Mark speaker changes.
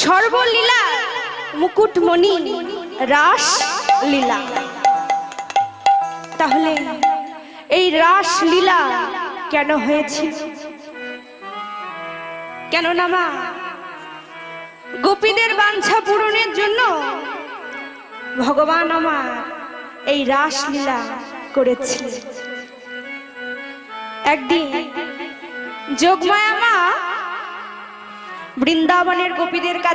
Speaker 1: সর্বলীলা মুকুটমণি রাস লীলা। তাহলে এই রাস লীলা কেন হয়েছে? কেননা মা গোপীদের বাঞ্ছা পূরণের জন্য ভগবান আমার এই রাস লীলা করেছে। একদিন যোগমায়া মা বৃন্দাবনের গোপীদের কাছে